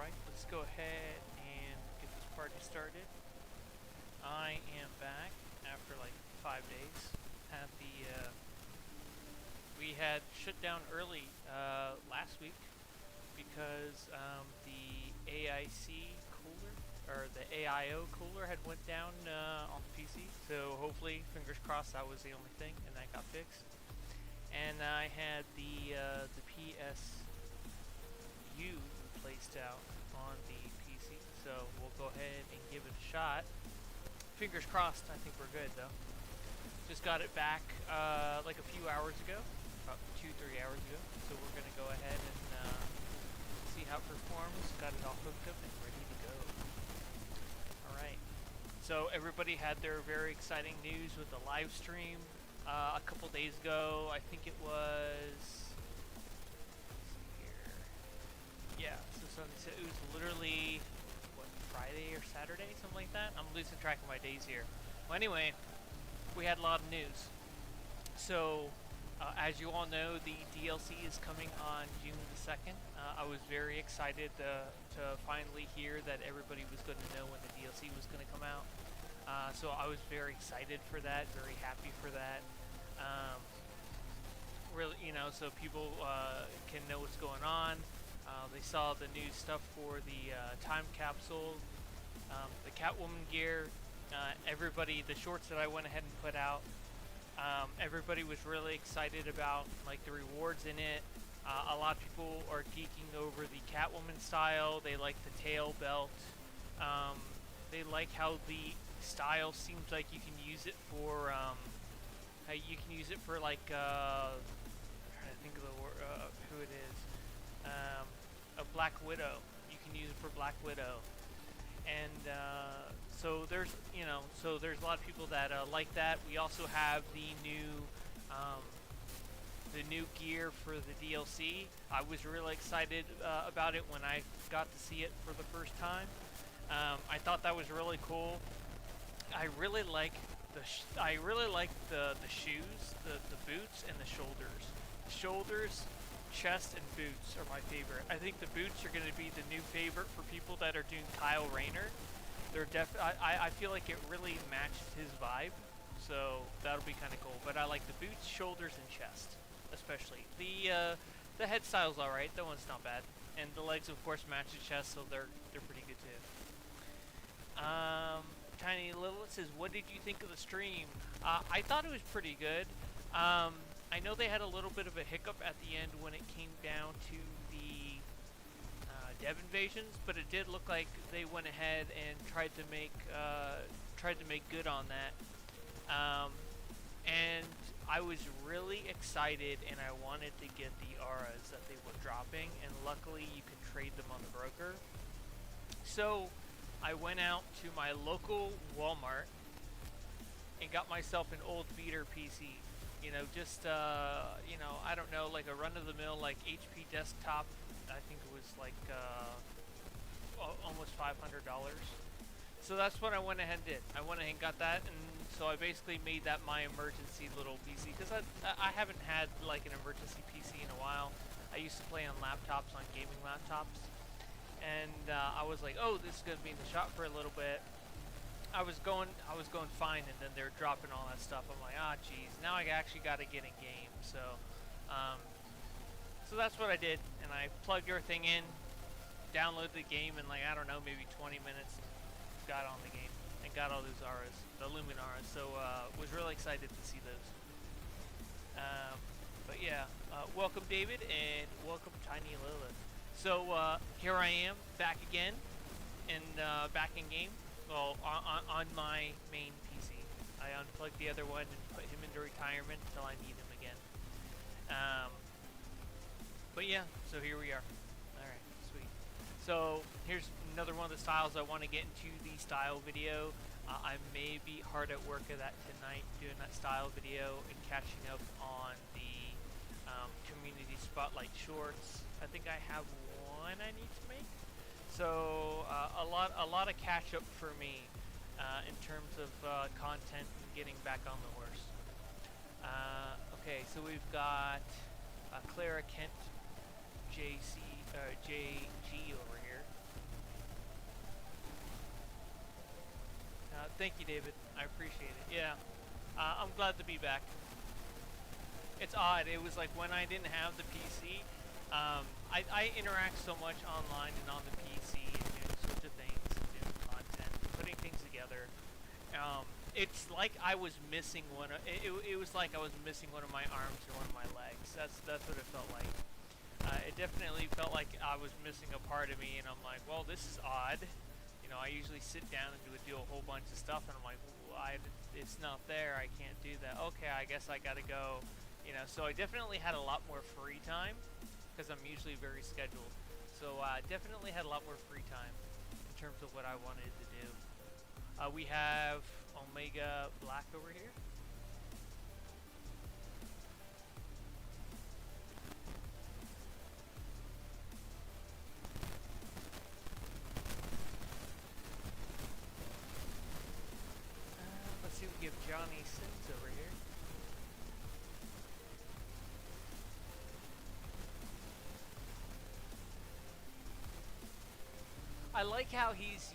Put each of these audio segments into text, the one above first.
Alright, let's go ahead and get this party started. I am back after like 5 days. Had the we had shut down early last week because the AIC cooler, or the AIO cooler, had went down on the PC. So hopefully, fingers crossed, that was the only thing, and that got fixed. And I had the PSU placed out on the PC, so we'll go ahead and give it a shot. Fingers crossed. I think we're good though. Just got it back like a few hours ago, about 2-3 hours ago. So we're gonna go ahead and see how it performs. Got it all hooked up and ready to go. All right. So everybody had their very exciting news with the live stream a couple days ago. I think it was. Yeah, so it was literally, what, Friday or Saturday, something like that? I'm losing track of my days here. Well, anyway, we had a lot of news. So, as you all know, the DLC is coming on June the 2nd. I was very excited to finally hear that everybody was going to know when the DLC was going to come out. So I was very excited for that, very happy for that. Really, so people can know what's going on. They saw the new stuff for the time capsule, the Catwoman gear, everybody, the shorts that I went ahead and put out. Everybody was really excited about like the rewards in it. A lot of people are geeking over the Catwoman style. They like the tail belt. They like how the style seems like you can use it for like I'm trying to think of the word, who it is. A Black Widow. You can use it for Black Widow, and so there's there's a lot of people that like that. We also have the new gear for the DLC. I was really excited about it when I got to see it for the first time. I thought that was really cool. I really like the shoes, the boots, and the shoulders. Shoulders, chest, and boots are my favorite. I think the boots are going to be the new favorite for people that are doing Kyle Rayner. They're I feel like it really matched his vibe, so that'll be kind of cool. But I like the boots, shoulders, and chest, especially. The head style's all right. That one's not bad, and the legs, of course, match the chest, so they're pretty good too. Tiny Lilith says, "What did you think of the stream?" I thought it was pretty good. I know they had a little bit of a hiccup at the end when it came down to the dev invasions, but it did look like they went ahead and tried to make good on that. And I was really excited, and I wanted to get the auras that they were dropping, and luckily you could trade them on the broker. So I went out to my local Walmart and got myself an old beater PC. Just I don't know, like a run-of-the-mill, like HP desktop. I think it was like almost $500. So that's what I went ahead and did. I went ahead and got that, and so I basically made that my emergency little PC, because I haven't had like an emergency PC in a while. I used to play on laptops, on gaming laptops, and I was like, oh, this is gonna be in the shop for a little bit. I was going fine, and then they're dropping all that stuff. I'm like, ah, geez, now I actually got to get in game. So, so that's what I did, and I plugged everything in, downloaded the game in like, I don't know, maybe 20 minutes, got on the game, and got all those auras, the Lumin auras. So, was really excited to see those. But yeah, welcome David, and welcome Tiny Lilith. So here I am, back again, and back in game. Well, on my main PC. I unplugged the other one and put him into retirement until I need him again. But yeah, so here we are. Alright, sweet. So here's another one of the styles. I want to get into the style video. I may be hard at work at that tonight, doing that style video and catching up on the community spotlight shorts. I think I have one I need to make. So a lot of catch up for me in terms of content and getting back on the horse. Okay, so we've got Clara Kent JG over here. Thank you, David. I appreciate it. Yeah, I'm glad to be back. It's odd. It was like when I didn't have the PC. I interact so much online and on the PC and doing sorts of things, and doing content, putting things together. It's like I was missing one. It was like I was missing one of my arms or one of my legs. That's what it felt like. It definitely felt like I was missing a part of me, and I'm like, well, this is odd. You know, I usually sit down and do a whole bunch of stuff, and I'm like, well, it's not there. I can't do that. Okay, I guess I gotta go. You know, so I definitely had a lot more free time because I'm usually very scheduled. So definitely had a lot more free time in terms of what I wanted to do. We have Omega Black over here. Let's see if we give Johnny Sins over here. I like how he's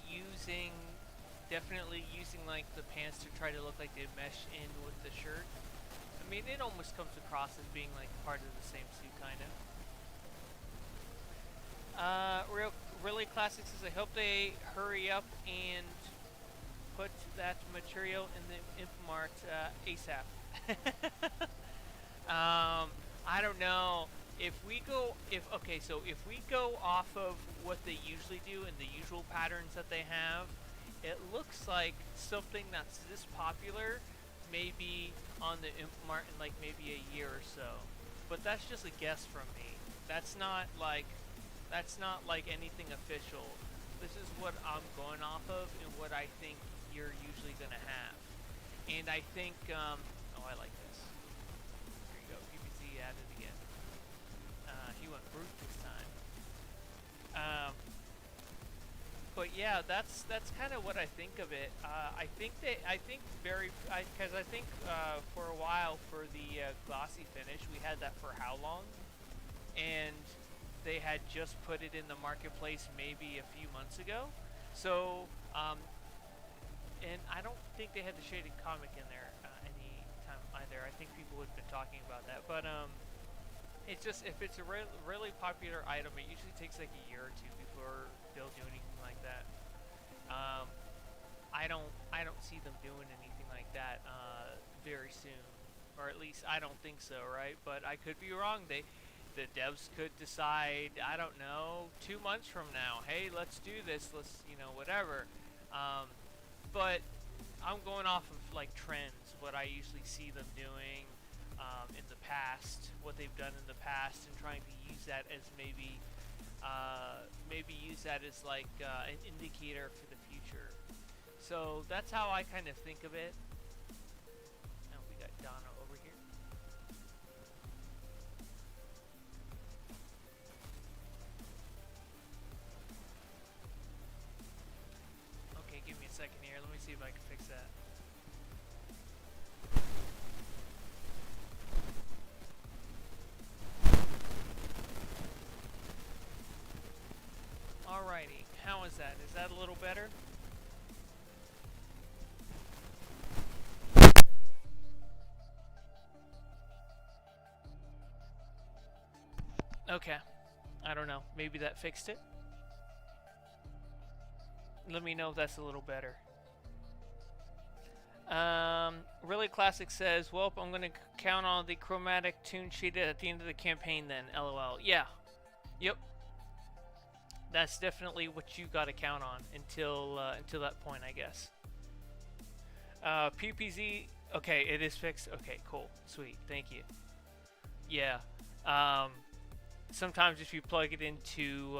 definitely using like the pants to try to look like they mesh in with the shirt. I mean, it almost comes across as being like part of the same suit, kind of. Really classic says, I hope they hurry up and put that material in the Infomart ASAP. I don't know. If we go off of what they usually do and the usual patterns that they have, it looks like something that's this popular maybe on the Infomart in like maybe a year or so. But that's just a guess from me. That's not like anything official. This is what I'm going off of and what I think you're usually gonna have. And I think oh, I like this. There you go. PPC added again. He went brute this time. But yeah, that's kind of what I think of it. I think for a while for the glossy finish, we had that for how long? And they had just put it in the marketplace maybe a few months ago. So, and I don't think they had the shaded comic in there any time either. I think people have been talking about that, but it's just if it's a really popular item, it usually takes like a year or two before they'll do anything like that. I don't see them doing anything like that very soon, or at least I don't think so, right? But I could be wrong. The devs could decide, I don't know, 2 months from now, hey, let's do this, let's, whatever. But I'm going off of like trends, what I usually see them doing in the past, what they've done in the past, and trying to use that as maybe use that as like an indicator for the future. So that's how I kind of think of it. Now we got Donna over here. Okay, give me a second here. Let me see if I can fix that. Alrighty, how is that? Is that a little better? Okay, I don't know. Maybe that fixed it? Let me know if that's a little better. Really Classic says, well, I'm going to count on the chromatic tune sheet at the end of the campaign then, LOL. Yeah. Yep. That's definitely what you got to count on until that point, I guess. PPZ, okay, it is fixed. Okay, cool, sweet, thank you. Yeah, sometimes if you plug it into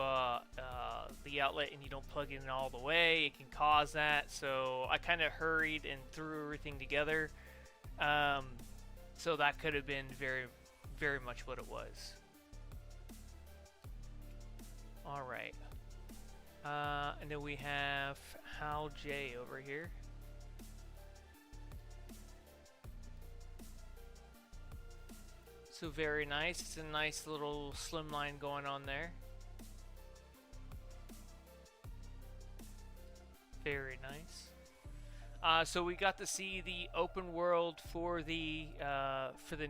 the outlet and you don't plug it in all the way, it can cause that. So I kind of hurried and threw everything together. So that could have been very, very much what it was. All right. And then we have Hal J over here. So very nice. It's a nice little slim line going on there. Very nice. So we got to see the open world for the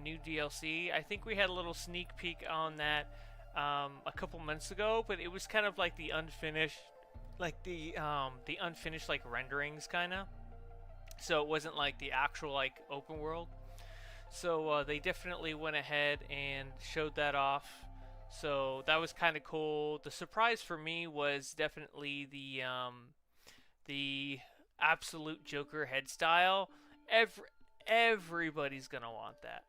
new DLC. I think we had a little sneak peek on that a couple months ago, but it was kind of like the unfinished, the unfinished like renderings kind of. So it wasn't like the actual like open world. So they definitely went ahead and showed that off. So that was kind of cool. The surprise for me was definitely the absolute Joker head style. Everybody's gonna want that.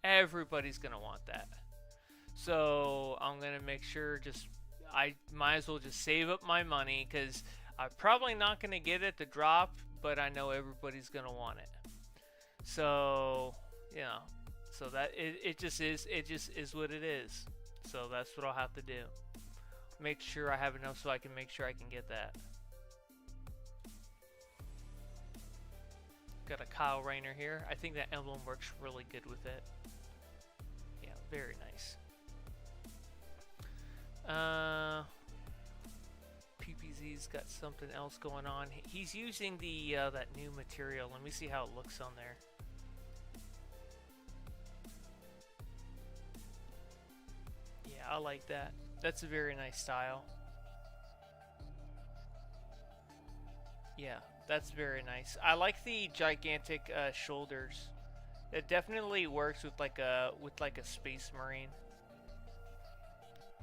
Everybody's gonna want that. So I'm gonna make sure I might as well just save up my money because I'm probably not gonna get it to drop, but I know everybody's gonna want it. So so that it just is what it is. So that's what I'll have to do. Make sure I have enough so I can make sure I can get that. Got a Kyle Rayner here. I think that emblem works really good with it. Yeah, very nice. PPZ's got something else going on. He's using the that new material. Let me see how it looks on there. Yeah, I like that. That's a very nice style. Yeah, that's very nice. I like the gigantic shoulders. It definitely works with like a space marine.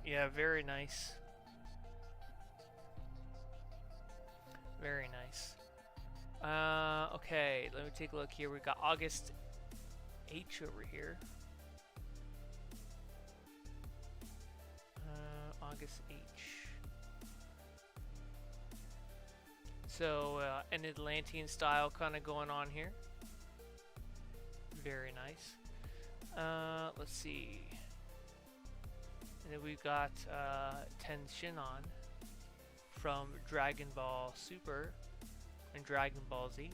Yeah, very nice. Very nice. Okay, let me take a look here. We got August H over here. August H. So, an Atlantean style kind of going on here. Very nice. Let's see. And then we've got Ten Shinon from Dragon Ball Super and Dragon Ball Z.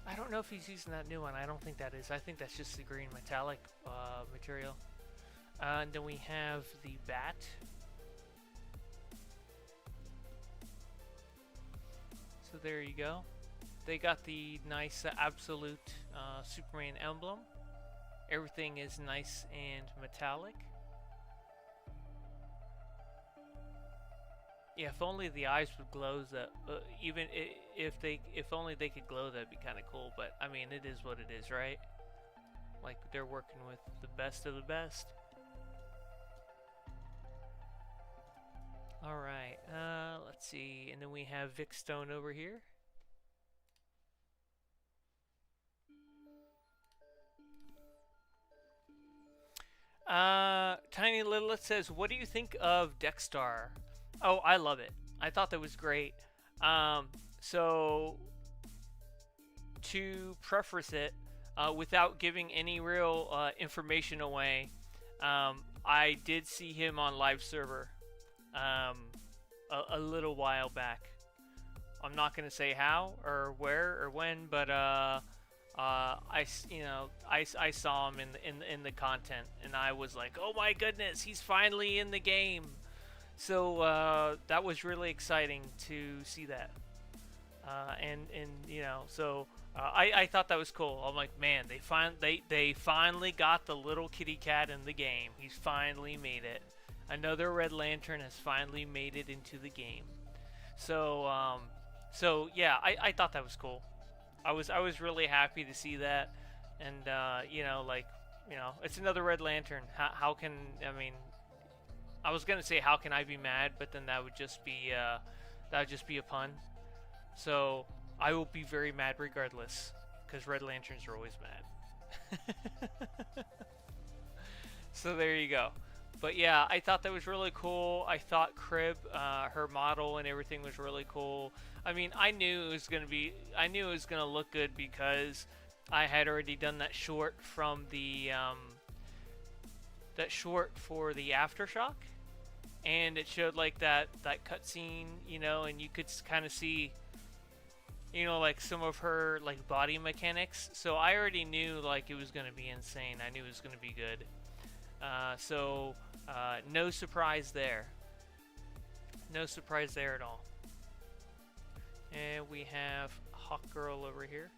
I don't know if he's using that new one. I don't think that is. I think that's just the green metallic material. And then we have the Bat. So there you go. They got the nice absolute Superman emblem. Everything is nice and metallic. Yeah, if only the eyes would glow. That if only they could glow, that'd be kind of cool. But I mean, it is what it is, right? Like they're working with the best of the best. All right. Let's see, and then we have Vic Stone over here. Tiny Lilith says, "What do you think of Dex-Starr?" Oh, I love it. I thought that was great. So to preface it, without giving any real information away, I did see him on live server a little while back. I'm not gonna say how or where or when, but I saw him in the content, and I was like, oh my goodness, he's finally in the game. So that was really exciting to see that, and so I thought that was cool. I'm like, man, they finally got the little kitty cat in the game. He's finally made it. Another Red Lantern has finally made it into the game. So yeah, I thought that was cool. I was really happy to see that, and it's another Red Lantern. How can I was gonna say how can I be mad, but then that would just be a pun. So I will be very mad regardless, because Red Lanterns are always mad. So there you go. But yeah, I thought that was really cool. I thought Crib, her model and everything was really cool. I mean, I knew it was gonna look good because I had already done that short from the for the Aftershock, and it showed like that cutscene, and you could kind of see, like some of her like body mechanics. So I already knew like it was gonna be insane. I knew it was gonna be good. So no surprise there. No surprise there at all. And we have Hawk Girl over here.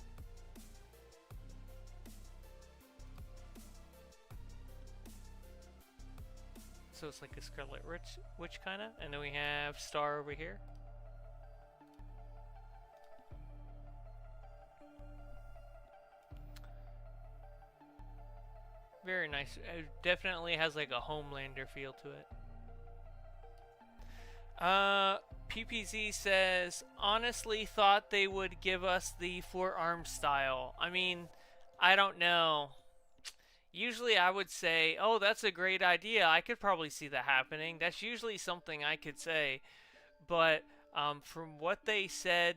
So it's like a Scarlet Witch kind of. And then we have Star over here. Very nice. It definitely has like a Homelander feel to it. PPZ says, honestly thought they would give us the forearm style. I mean, I don't know. Usually I would say, oh, that's a great idea. I could probably see that happening. That's usually something I could say. But from what they said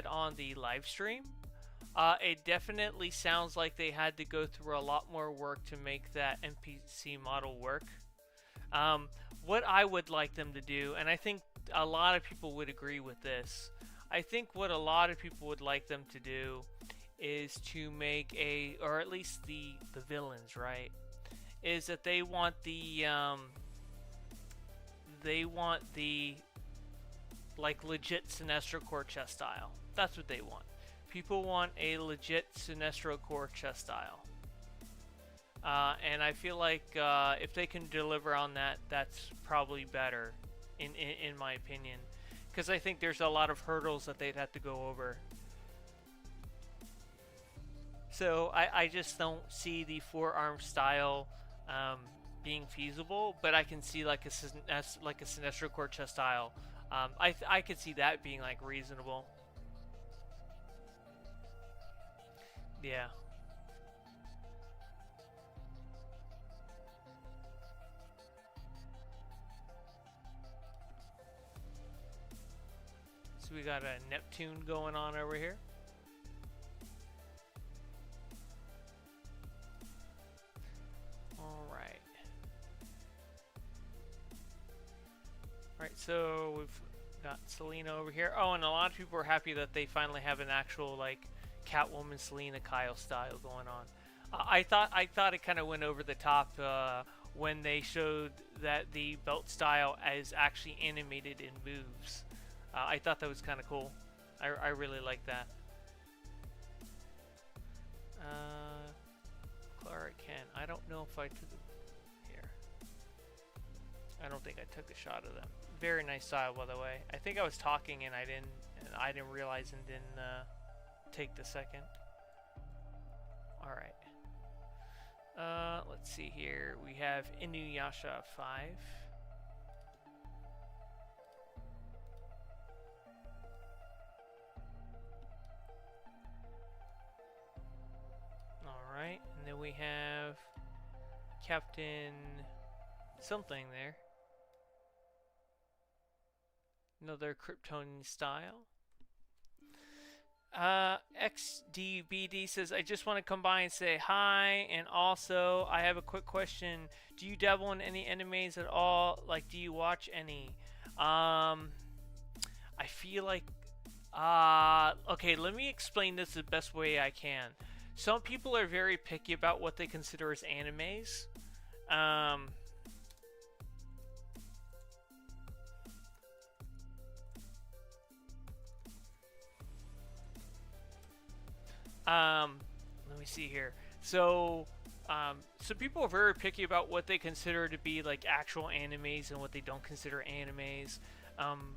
on the live stream, it definitely sounds like they had to go through a lot more work to make that NPC model work. What I would like them to do, and I think a lot of people would agree with this, I think what a lot of people would like them to do is to make or at least the villains, right? Is that they want the like legit Sinestro Corps chest style. That's what they want. People want a legit Sinestro Corps chest style. And I feel like if they can deliver on that, that's probably better, in my opinion. Because I think there's a lot of hurdles that they'd have to go over. So I just don't see the forearm style being feasible, but I can see like a Sinestro Corps chest style. I could see that being like reasonable. Yeah. So we got a Neptune going on over here. Alright. Alright, so we've got Selena over here. Oh, and a lot of people are happy that they finally have an actual, like, Catwoman, Selena, Kyle style going on. I thought it kind of went over the top when they showed that the belt style is actually animated in moves. I thought that was kind of cool. I really like that. Clara Ken. I don't know if I took here. I don't think I took a shot of them. Very nice style, by the way. I think I was talking and I didn't realize and didn't take the second. All right. Let's see here. We have Inuyasha 5. Alright, and then we have Captain something there. Another Kryptonian style. XDBD says, I just want to come by and say hi, and also I have a quick question. Do you dabble in any animes at all? Like, do you watch any? I feel like okay, let me explain this the best way I can. Some people are very picky about what they consider as animes. Let me see here. So, some people are very picky about what they consider to be like actual animes and what they don't consider animes.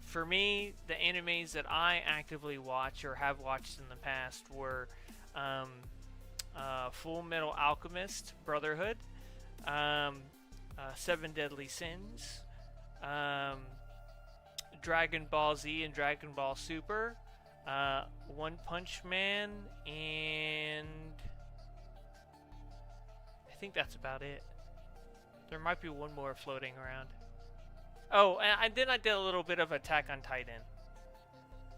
For me, the animes that I actively watch or have watched in the past were Full Metal Alchemist Brotherhood, Seven Deadly Sins, Dragon Ball Z and Dragon Ball Super, One Punch Man, and I think that's about it. There might be one more floating around. Oh, and then I did a little bit of Attack on Titan.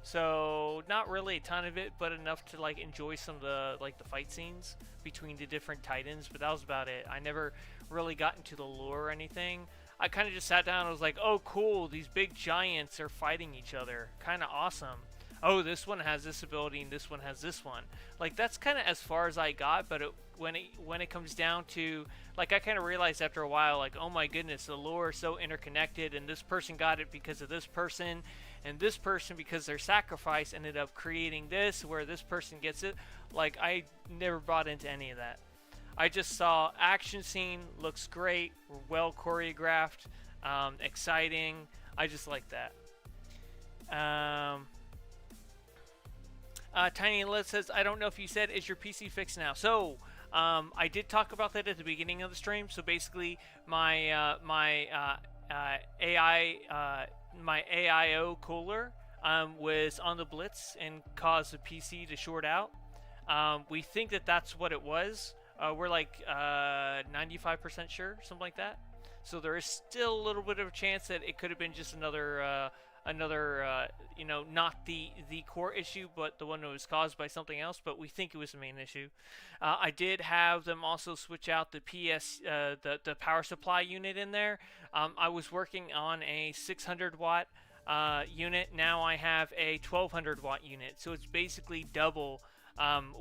So not really a ton of it, but enough to like enjoy some of the fight scenes between the different Titans. But that was about it. I never really got into the lore or anything. I kind of just sat down and was like, oh cool, these big giants are fighting each other. Kind of awesome. oh, this one has this ability and this one has this one. Like that's kind of as far as I got. But when it comes down to, like, I kind of realized after a while, like, oh my goodness, the lore is so interconnected, and this person got it because of this person, and this person because their sacrifice ended up creating this, where this person gets it. Like, I never bought into any of that. I just saw action scene, looks great, well choreographed, exciting. I just like that. Tiny Liz says, I don't know if you said, is your PC fixed now? So, I did talk about that at the beginning of the stream. So basically, my AIO cooler was on the blitz and caused the PC to short out. We think that that's what it was. We're like 95% sure, something like that. So there is still a little bit of a chance that it could have been just another not the core issue, but the one that was caused by something else. But we think it was the main issue. I did have them also switch out the the power supply unit in there. I was working on a 600 watt unit. Now I have a 1200 watt unit. So it's basically double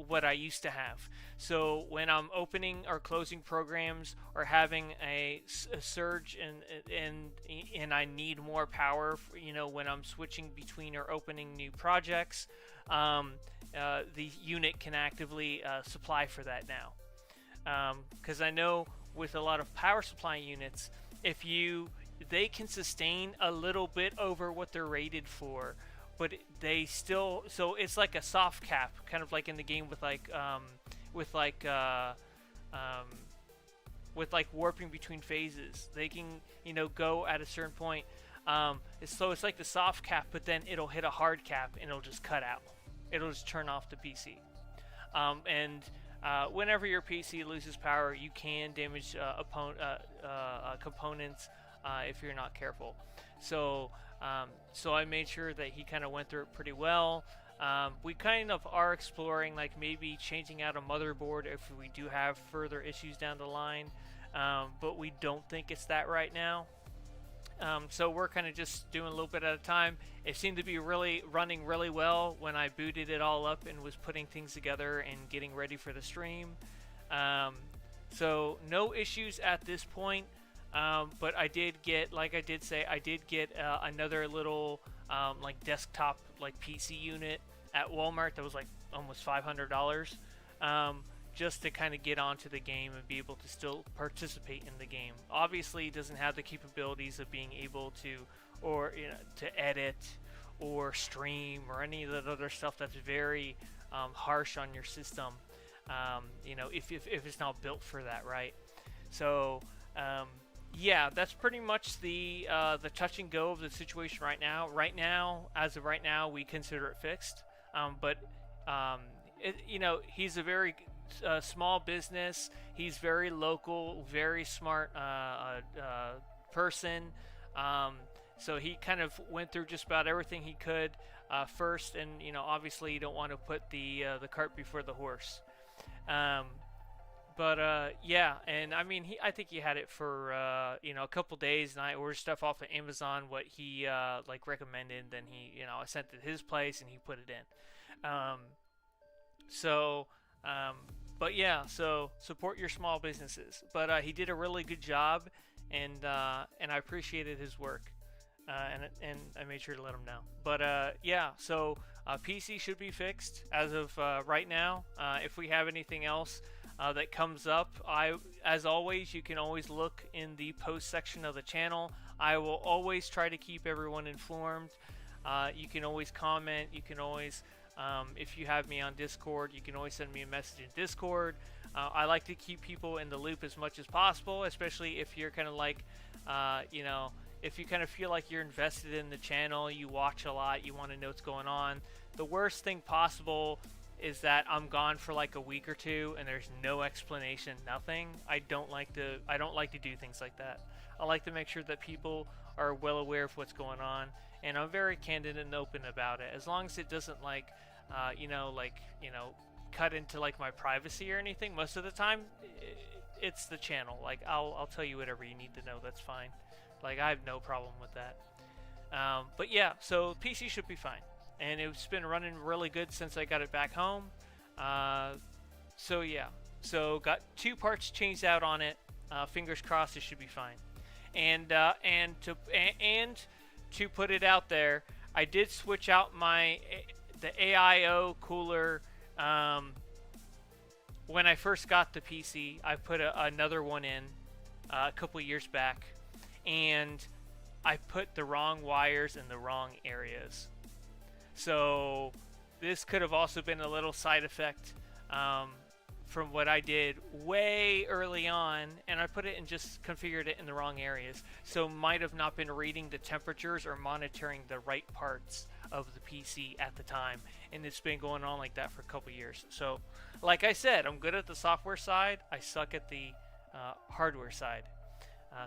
what I used to have. So when I'm opening or closing programs or having a surge and I need more power, when I'm switching between or opening new projects, the unit can actively supply for that now. Because I know with a lot of power supply units, they can sustain a little bit over what they're rated for, but they still, so it's like a soft cap, kind of like in the game with warping between phases. They can, go at a certain point. So it's like the soft cap, but then it'll hit a hard cap and it'll just cut out. It'll just turn off the PC. Whenever your PC loses power, you can damage components if you're not careful. So I made sure that he kind of went through it pretty well. We kind of are exploring, like, maybe changing out a motherboard if we do have further issues down the line, but we don't think it's that right now. So we're kind of just doing a little bit at a time. It seemed to be running really well when I booted it all up and was putting things together and getting ready for the stream. So no issues at this point. But I did get, like I did say, another little desktop PC unit at Walmart that was like almost $500, just to kind of get onto the game and be able to still participate in the game. Obviously, it doesn't have the capabilities of being able to edit or stream or any of the other stuff that's very harsh on your system. If it's not built for that, right? So. Yeah, that's pretty much the touch and go of the situation right now. As of right now, we consider it fixed. He's a very small business. He's very local, very smart person. So he kind of went through just about everything he could first, and obviously you don't want to put the cart before the horse. Yeah, and I mean, I think he had it for a couple days, and I ordered stuff off of Amazon, what he recommended. Then I sent it to his place, and he put it in. But yeah, so support your small businesses. But he did a really good job, and I appreciated his work, and I made sure to let him know. But yeah, so PC should be fixed as of right now. If we have anything else that comes up, as always, you can always look in the post section of the channel. I will always try to keep everyone informed. You can always comment. You can always, if you have me on Discord, you can always send me a message in Discord. I like to keep people in the loop as much as possible, especially if you're kind of like, if you kind of feel like you're invested in the channel, you watch a lot, you want to know what's going on. The worst thing possible is that I'm gone for like a week or two and there's no explanation, nothing. I don't like to do things like that. I like to make sure that people are well aware of what's going on, and I'm very candid and open about it. As long as it doesn't cut into like my privacy or anything. Most of the time, it's the channel. Like I'll tell you whatever you need to know. That's fine. Like I have no problem with that. But yeah, so PC should be fine. and it's been running really good since I got it back home. So yeah, so got 2 parts changed out on it. Fingers crossed it should be fine. And to put it out there, I did switch out the AIO cooler. When I first got the PC, I put another one in a couple years back, and I put the wrong wires in the wrong areas. So this could have also been a little side effect from what I did way early on, and I put it and just configured it in the wrong areas. So might have not been reading the temperatures or monitoring the right parts of the PC at the time, and it's been going on like that for a couple years. So like I said, I'm good at the software side, I suck at the hardware side.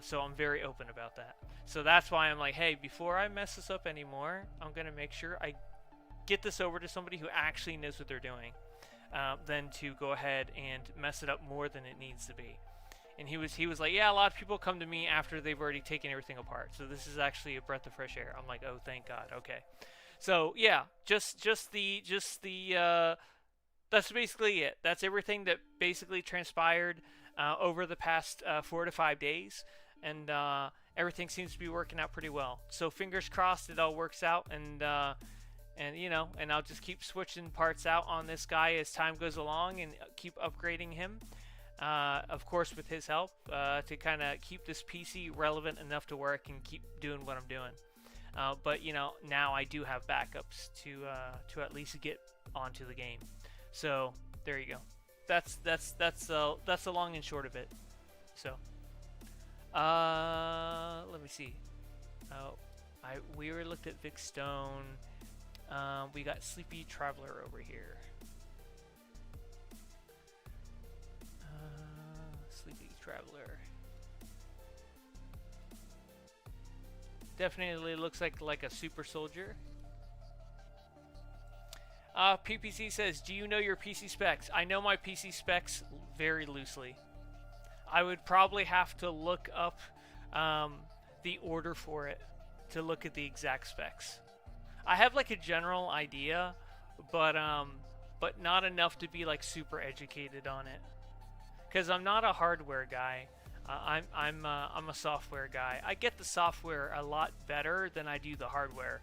So I'm very open about that. So that's why I'm like, hey, before I mess this up anymore, I'm gonna make sure I get this over to somebody who actually knows what they're doing, than to go ahead and mess it up more than it needs to be. And he was like, yeah, a lot of people come to me after they've already taken everything apart. So this is actually a breath of fresh air. I'm like, oh, thank God. Okay. So yeah, just the that's basically it. That's everything that basically transpired over the past 4 to 5 days, and everything seems to be working out pretty well. So fingers crossed it all works out, and I'll just keep switching parts out on this guy as time goes along, and keep upgrading him, of course with his help, to kind of keep this PC relevant enough to where I can keep doing what I'm doing. But now I do have backups to at least get onto the game. So there you go. That's the long and short of it. So let me see. We were looked at Vic Stone. We got Sleepy Traveler over here. Sleepy Traveler. Definitely looks like a super soldier. PPC says, do you know your PC specs? I know my PC specs very loosely. I would probably have to look up the order for it to look at the exact specs. I have like a general idea, but not enough to be like super educated on it. Because I'm not a hardware guy. I'm a software guy. I get the software a lot better than I do the hardware.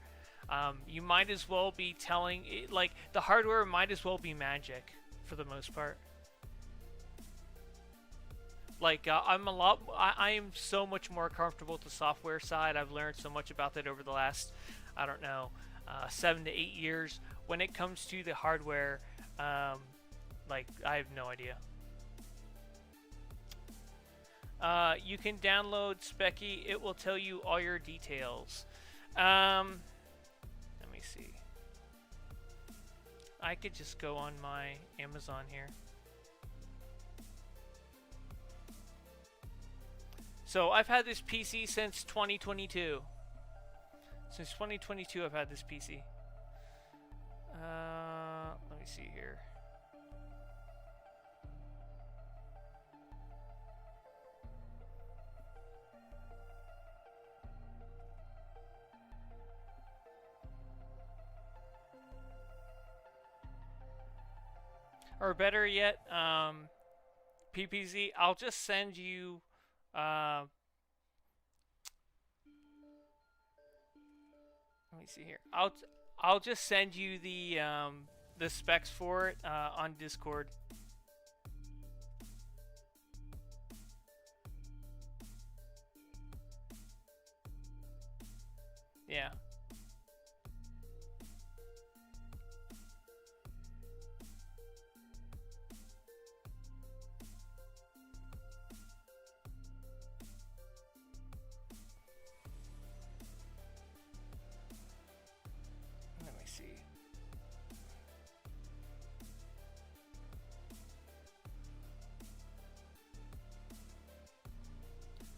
You might as well be telling it, like, the hardware might as well be magic for the most part. Like, I am so much more comfortable with the software side. I've learned so much about that over the last, I don't know, 7 to 8 years. When it comes to the hardware, like, I have no idea. You can download Specky. It will tell you all your details. Let me see. I could just go on my Amazon here. So I've had this PC since 2022. Since 2022 I've had this PC. Let me see here. Or better yet, PPZ, I'll just send you let me see here. I'll just send you the specs for it on Discord. Yeah.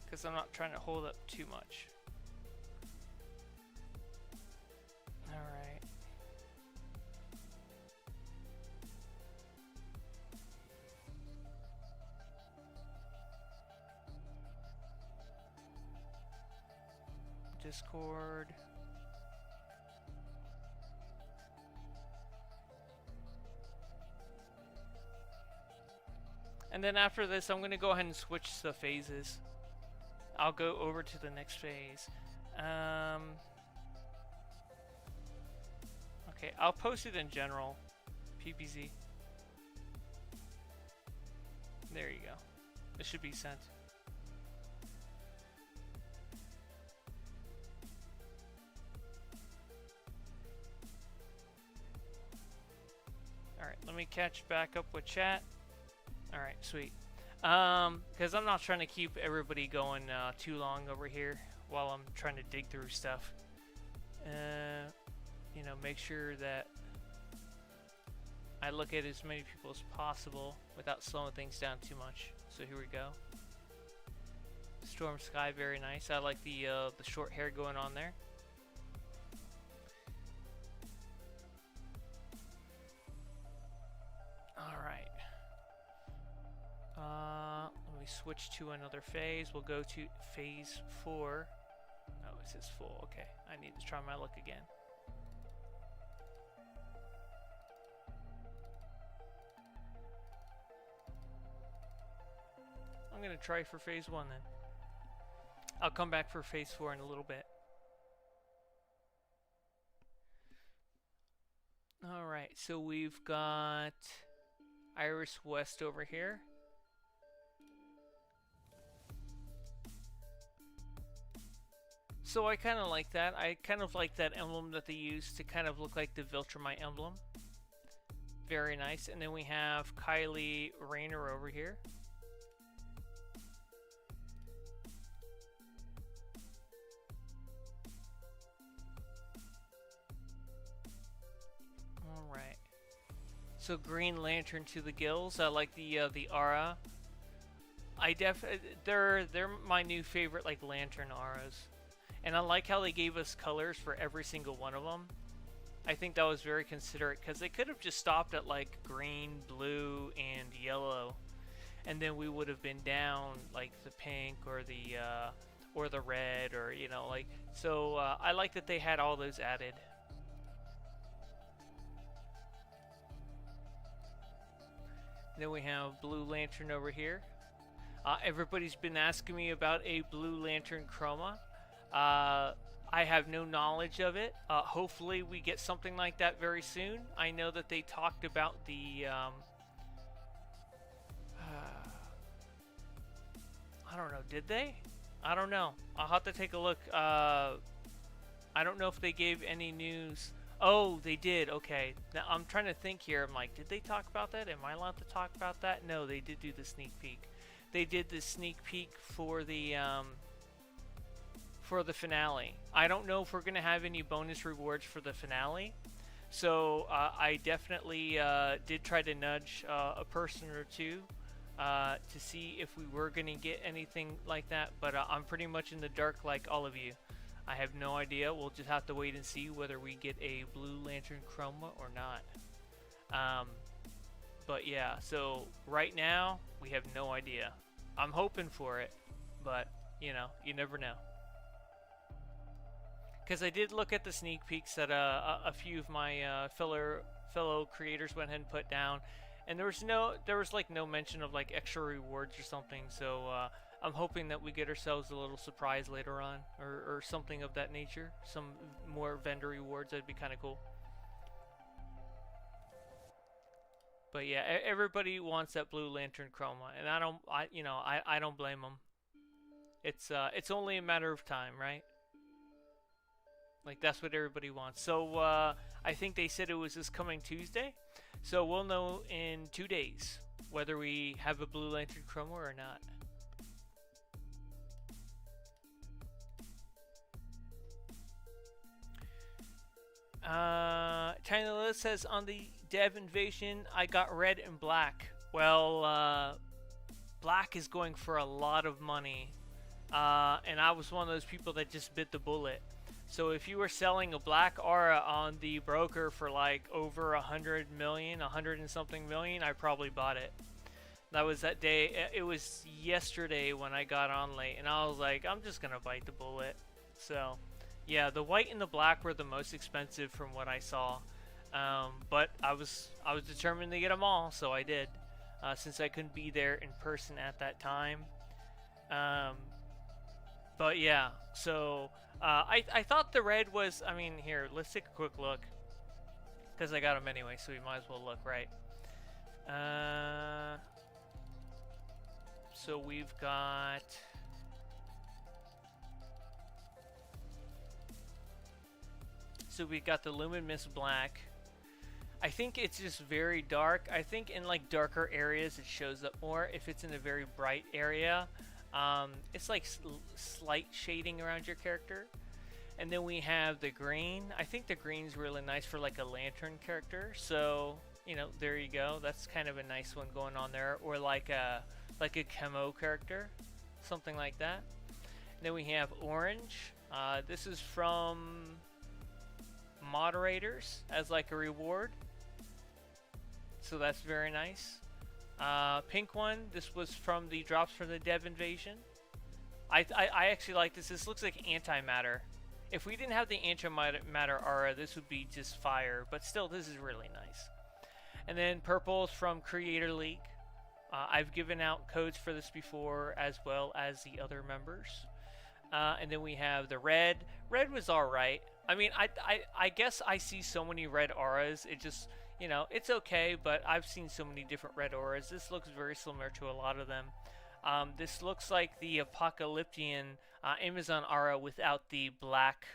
Because I'm not trying to hold up too much. Alright. Discord. And then after this, I'm going to go ahead and switch the phases. I'll go over to the next phase. Okay, I'll post it in general. PPZ. There you go. It should be sent. Alright, let me catch back up with chat. Alright, sweet. Because I'm not trying to keep everybody going too long over here while I'm trying to dig through stuff. You know, make sure that I look at as many people as possible without slowing things down too much. So here we go. Storm sky, very nice. I like the short hair going on there. Alright. Let me switch to another phase. We'll go to phase 4. Oh, it says full. Okay, I need to try my luck again. I'm gonna try for phase 1 then. I'll come back for phase 4 in a little bit. Alright, so we've got Iris West over here. So I kind of like that. I kind of like that emblem that they use to kind of look like the Viltrumite emblem. Very nice. And then we have Kylie Rayner over here. Alright. So Green Lantern to the gills. I like the aura. They're my new favorite like lantern auras. And I like how they gave us colors for every single one of them. I think that was very considerate because they could have just stopped at like green, blue, and yellow, and then we would have been down like the pink or the red, or you know, like so. I like that they had all those added. Then we have Blue Lantern over here. Everybody's been asking me about a Blue Lantern chroma. I have no knowledge of it. Hopefully we get something like that very soon. I know that they talked about the I don't know, did they? I don't know. I'll have to take a look. I don't know if they gave any news. Oh, they did. Okay. Now I'm trying to think here. I'm like, did they talk about that? Am I allowed to talk about that? No, they did do the sneak peek. They did the sneak peek for the finale. I don't know if we're going to have any bonus rewards for the finale. So I definitely did try to nudge a person or two to see if we were going to get anything like that. But I'm pretty much in the dark like all of you. I have no idea. We'll just have to wait and see whether we get a Blue Lantern chroma or not. But yeah, so right now we have no idea. I'm hoping for it, but you know, you never know. Because I did look at the sneak peeks that a few of my fellow creators went ahead and put down, and there was like no mention of like extra rewards or something. So I'm hoping that we get ourselves a little surprise later on, or something of that nature. Some more vendor rewards. That'd be kind of cool. But yeah, everybody wants that Blue Lantern chroma, and I don't blame them. It's only a matter of time, right? Like, that's what everybody wants. So, I think they said it was this coming Tuesday. So, we'll know in 2 days whether we have a Blue Lantern chroma or not. China Liz says, on the Dev Invasion, I got red and black. Well, black is going for a lot of money. And I was one of those people that just bit the bullet. So if you were selling a black aura on the broker for like over 100 million, 100 and something million, I probably bought it. That was that day. It was yesterday when I got on late, and I was like, I'm just gonna bite the bullet. So yeah, the white and the black were the most expensive from what I saw. But I was determined to get them all, so I did. since I couldn't be there in person at that time. Um, but yeah, so I thought the red was, I mean, here, let's take a quick look. Because I got them anyway, so we might as well look, right? So we've got... So we've got the Luminous Black. I think it's just very dark. I think in like darker areas it shows up more. If it's in a very bright area, it's like slight shading around your character. And then we have the green. I think the green's really nice for like a lantern character. So, you know, there you go. That's kind of a nice one going on there. Or like a camo character, something like that. And then we have orange. This is from moderators as like a reward. So that's very nice. Pink one. This was from the drops from the Dev Invasion. I actually like this. This looks like antimatter. If we didn't have the antimatter aura, this would be just fire. But still, this is really nice. And then purple's from Creator League. I've given out codes for this before, as well as the other members. And then we have the red. Red was alright. I mean, I guess I see so many red auras. It just, you know, it's okay. But I've seen so many different red auras. This looks very similar to a lot of them. This looks like the Apocalyptian Amazon aura without the black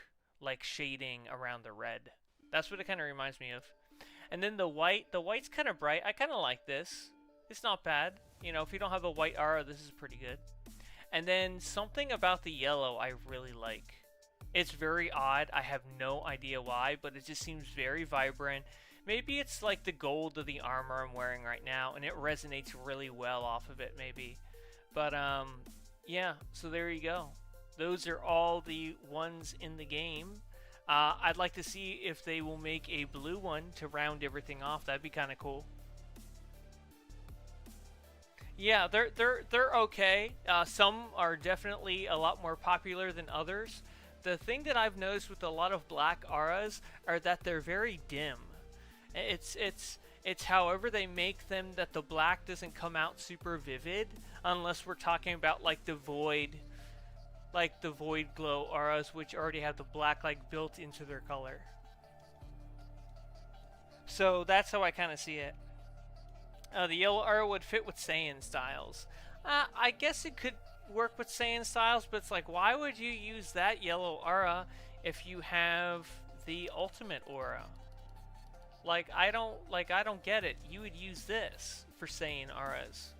like shading around the red. That's what it kind of reminds me of. And then the white's kind of bright. I kind of like this. It's not bad. You know, if you don't have a white aura, this is pretty good. And then something about the yellow I really like. It's very odd. I have no idea why, but it just seems very vibrant. Maybe it's like the gold of the armor I'm wearing right now, and it resonates really well off of it, maybe. But, yeah, so there you go. Those are all the ones in the game. I'd like to see if they will make a blue one to round everything off. That'd be kind of cool. Yeah, they're okay. Some are definitely a lot more popular than others. The thing that I've noticed with a lot of black auras are that they're very dim. It's however they make them that the black doesn't come out super vivid, unless we're talking about like the void glow auras, which already have the black like built into their color. So that's how I kind of see it. The yellow aura would fit with Saiyan styles. I guess it could work with Saiyan styles, but it's like, why would you use that yellow aura if you have the ultimate aura? Like, I don't get it. You would use this for Saiyan auras.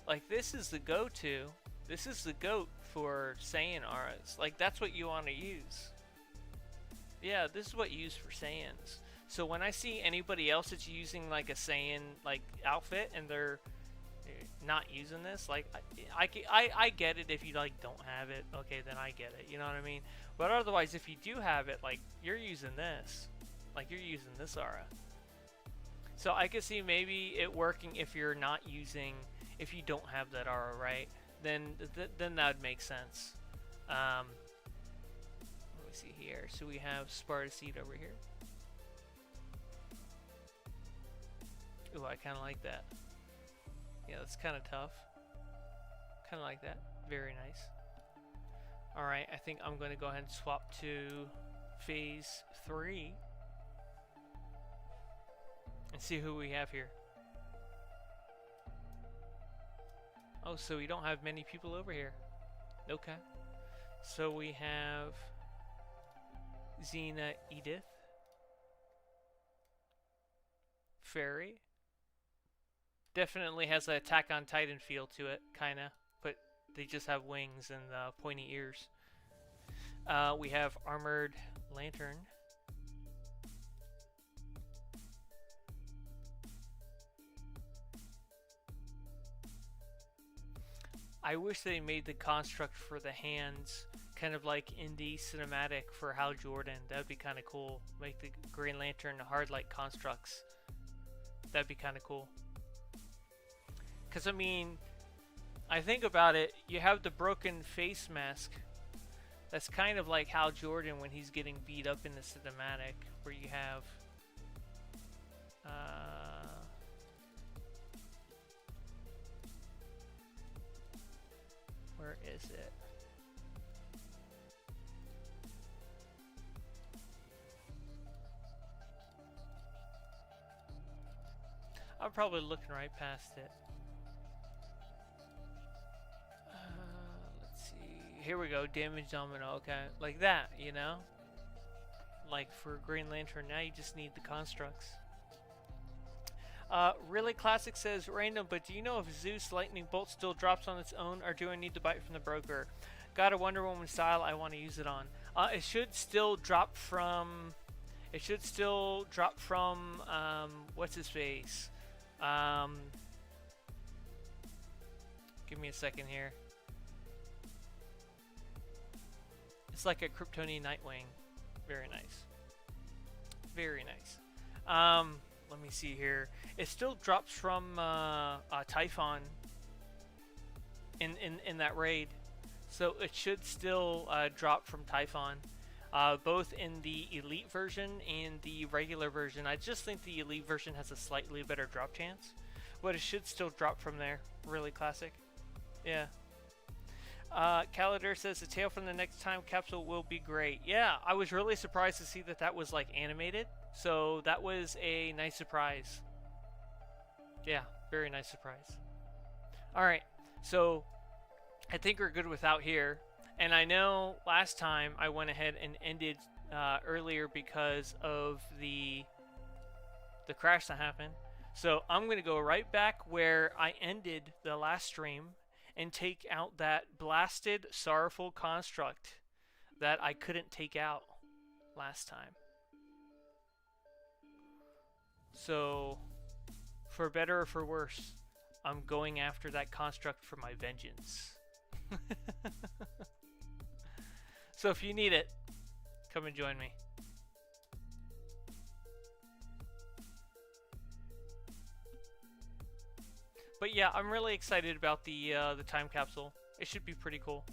Like, this is the go-to. This is the GOAT for Saiyan auras. Like, that's what you want to use. Yeah, this is what you use for Saiyans. So when I see anybody else that's using like a Saiyan like outfit and they're not using this, like I get it. If you like don't have it, okay, then I get it. You know what I mean? But otherwise, if you do have it, like you're using this, like you're using this aura. So I could see maybe it working if you're not using, if you don't have that aura, right? Then that would make sense. Let me see here. So we have Sparta Seed over here. Ooh, I kind of like that. Yeah, that's kind of tough. Kind of like that. Very nice. Alright, I think I'm going to go ahead and swap to Phase 3. And see who we have here. Oh, so we don't have many people over here. Okay. So we have Xena Edith. Fairy. Definitely has an Attack on Titan feel to it, kinda, but they just have wings and pointy ears. We have Armored Lantern. I wish they made the construct for the hands kind of like in the cinematic for Hal Jordan. That would be kind of cool. Make the Green Lantern hard like constructs. That'd be kind of cool. Because, I mean, I think about it, you have the broken face mask. That's kind of like Hal Jordan when he's getting beat up in the cinematic, where you have is it? I'm probably looking right past it. Let's see. Here we go. Damage domino. Okay. Like that, you know? Like for Green Lantern, now you just need the constructs. Really Classic says, random, but do you know if Zeus Lightning Bolt still drops on its own, or do I need to buy it from the broker? Got a Wonder Woman style I want to use it on. It should still drop from... It should still drop from, what's his face? Give me a second here. It's like a Kryptonian Nightwing. Very nice. Very nice. Let me see here. It still drops from Typhon in that raid. So it should still drop from Typhon. Both in the Elite version and the regular version. I just think the Elite version has a slightly better drop chance. But it should still drop from there. Really classic. Yeah. Calidar says the tail from the next time capsule will be great. Yeah, I was really surprised to see that that was like animated. So that was a nice surprise. Yeah, very nice surprise. Alright, so I think we're good without here. And I know last time I went ahead and ended earlier because of the crash that happened. So I'm going to go right back where I ended the last stream and take out that blasted sorrowful construct that I couldn't take out last time. So, for better or for worse, I'm going after that construct for my vengeance. So if you need it, come and join me. But yeah, I'm really excited about the time capsule. It should be pretty cool.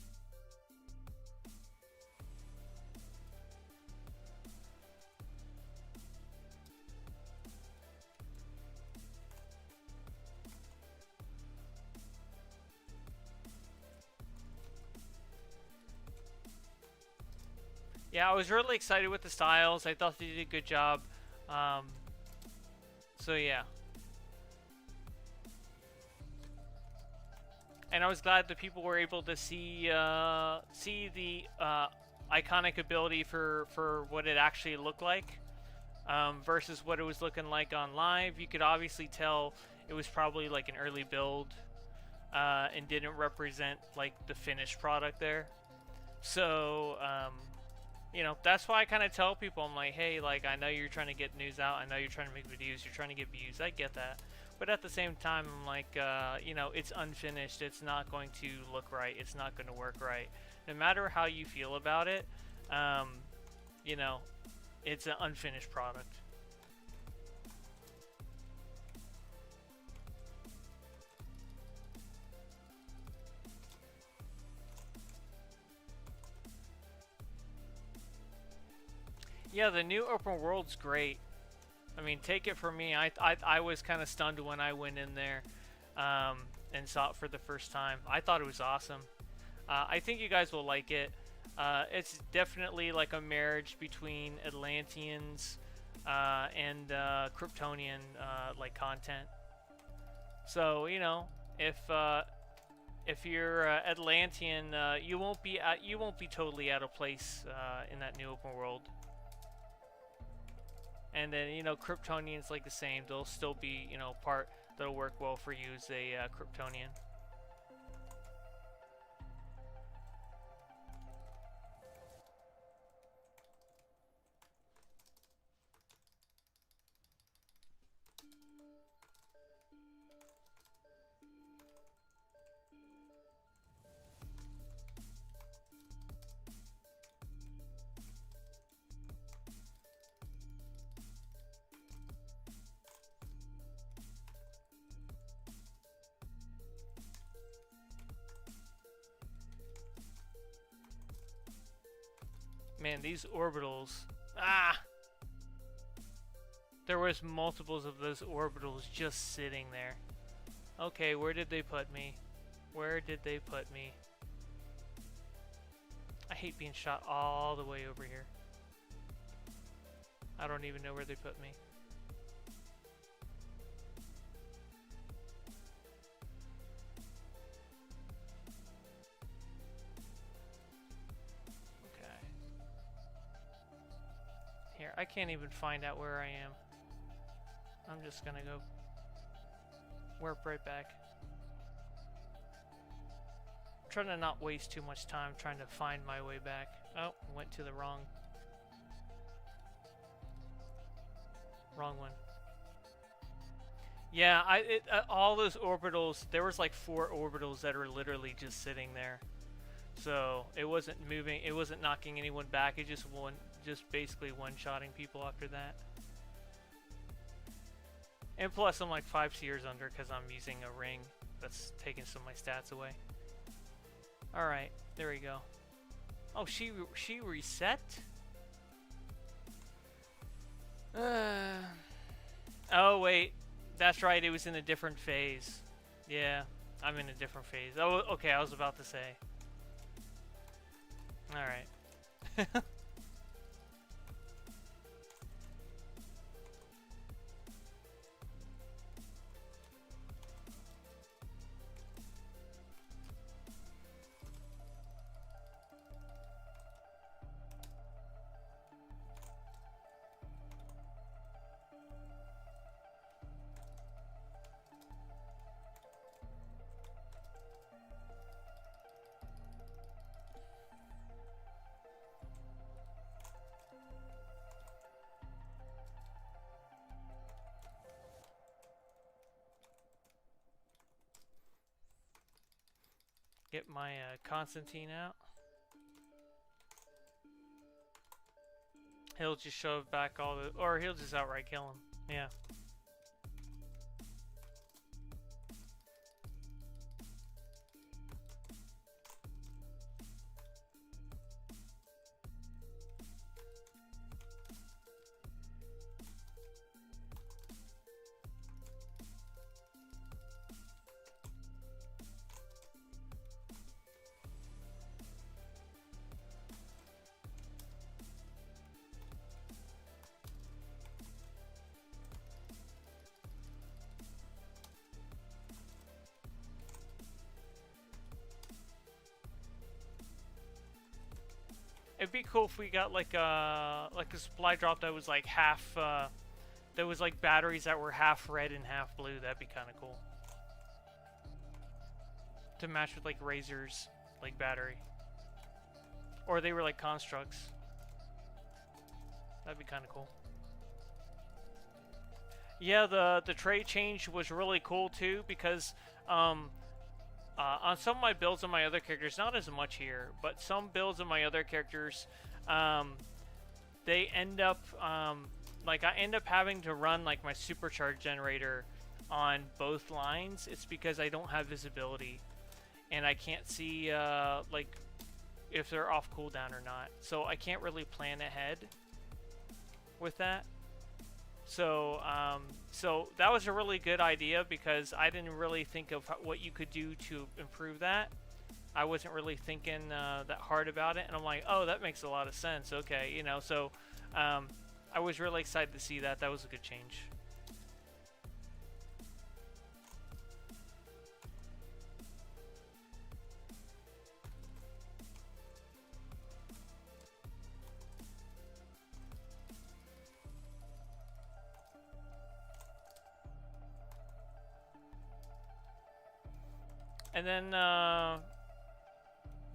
Yeah, I was really excited with the styles. I thought they did a good job. So yeah. And I was glad that people were able to see the iconic ability for what it actually looked like versus what it was looking like on live. You could obviously tell it was probably like an early build and didn't represent like the finished product there. So you know, that's why I kind of tell people, I'm like, hey, like, I know you're trying to get news out, I know you're trying to make videos, you're trying to get views, I get that. But at the same time, I'm like, you know, it's unfinished, it's not going to look right, it's not going to work right. No matter how you feel about it, you know, it's an unfinished product. Yeah, the new open world's great. I mean, take it from me. I was kind of stunned when I went in there and saw it for the first time. I thought it was awesome. I think you guys will like it. It's definitely like a marriage between Atlanteans and Kryptonian like content. So you know, if you're Atlantean, you won't be totally out of place in that new open world. And then, you know, Kryptonians like the same. They'll still be, you know, part that'll work well for you as a Kryptonian. Man, these orbitals. Ah! There was multiples of those orbitals just sitting there. Okay, where did they put me? Where did they put me? hate being shot all the way over here. I don't even know where they put me. Okay. Here, I can't even find out where I am. I'm just gonna go warp right back. I'm trying to not waste too much time trying to find my way back. Oh, went to the wrong one. Yeah, all those orbitals, there was like 4 orbitals that are literally just sitting there. So it wasn't moving, it wasn't knocking anyone back, it just basically one-shotting people after that. And plus I'm like 5 seers under because I'm using a ring that's taking some of my stats away. Alright, there we go. Oh, she reset? Oh wait, that's right, it was in a different phase. Yeah, I'm in a different phase. Oh, okay, I was about to say. Alright. Get my Constantine out. He'll just shove back all the... Or he'll just outright kill him. Yeah. It'd be cool if we got like a supply drop that was like half, that was like batteries that were half red and half blue. That'd be kind of cool. To match with like Razor's like battery. Or they were like constructs. That'd be kind of cool. Yeah, the tray change was really cool too because on some of my builds on my other characters, not as much here, but some builds on my other characters, they end up, like I end up having to run like my supercharge generator on both lines. It's because I don't have visibility and I can't see like if they're off cooldown or not. So I can't really plan ahead with that. So, so that was a really good idea because I didn't really think of what you could do to improve that. I wasn't really thinking that hard about it, and I'm like, oh, that makes a lot of sense. Okay, you know, so I was really excited to see that. That was a good change. And then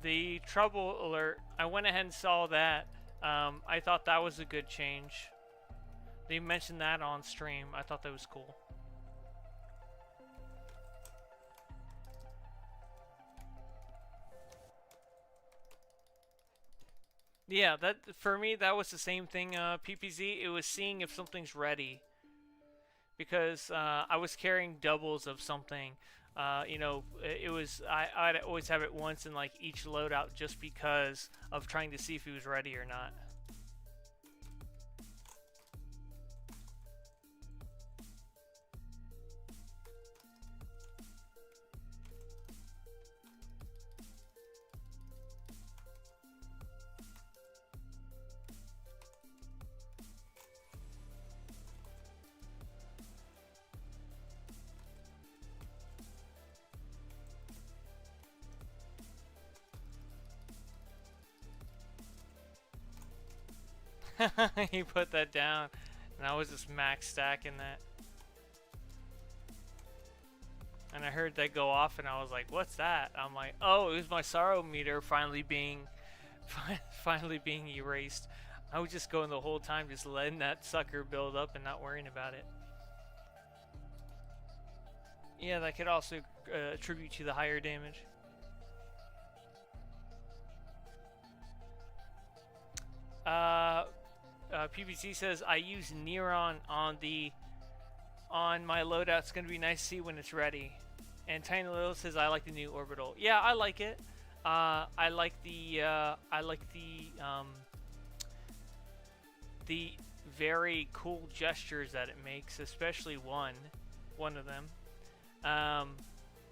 the trouble alert, I went ahead and saw that. I thought that was a good change. They mentioned that on stream. I thought that was cool. Yeah, that for me that was the same thing. PPZ. It was seeing if something's ready. Because I was carrying doubles of something. You know, it was I'd always have it once in like each loadout just because of trying to see if he was ready or not. He put that down, and I was just max stacking that. And I heard that go off, and I was like, "What's that?" I'm like, "Oh, it was my sorrow meter finally being erased." I was just going the whole time, just letting that sucker build up and not worrying about it. Yeah, that could also attribute to the higher damage. PBC says I use Neuron on my loadout. It's gonna be nice to see when it's ready. And Tiny Little says I like the new orbital. Yeah, I like it. I like the very cool gestures that it makes, especially one of them.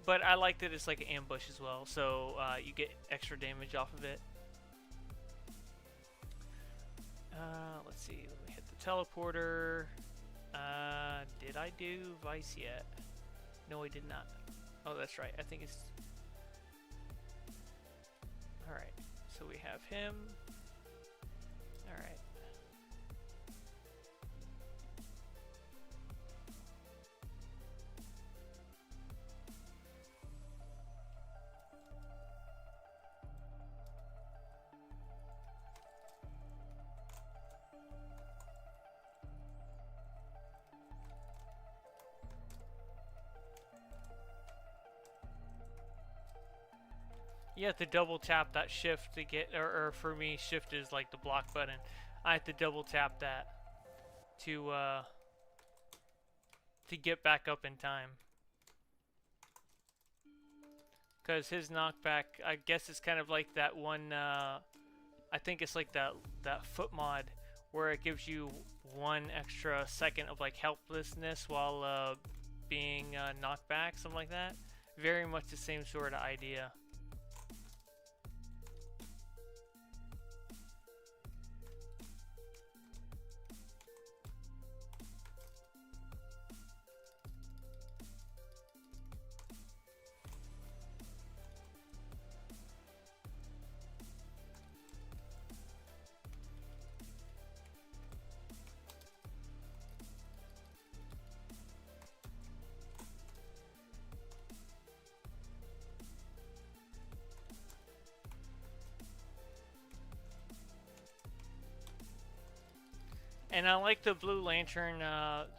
But I like that it's like an ambush as well, so you get extra damage off of it. Let's see. Let me hit the teleporter. Did I do Vice yet? No, I did not. Oh, that's right. I think it's... Alright. So we have him. Alright. You have to double tap that shift to get, or for me, shift is like the block button. I have to double tap that to get back up in time. Because his knockback, I guess it's kind of like that one, I think it's like that foot mod where it gives you 1 extra second of like helplessness while being knocked back, something like that. Very much the same sort of idea. And I like the Blue Lantern,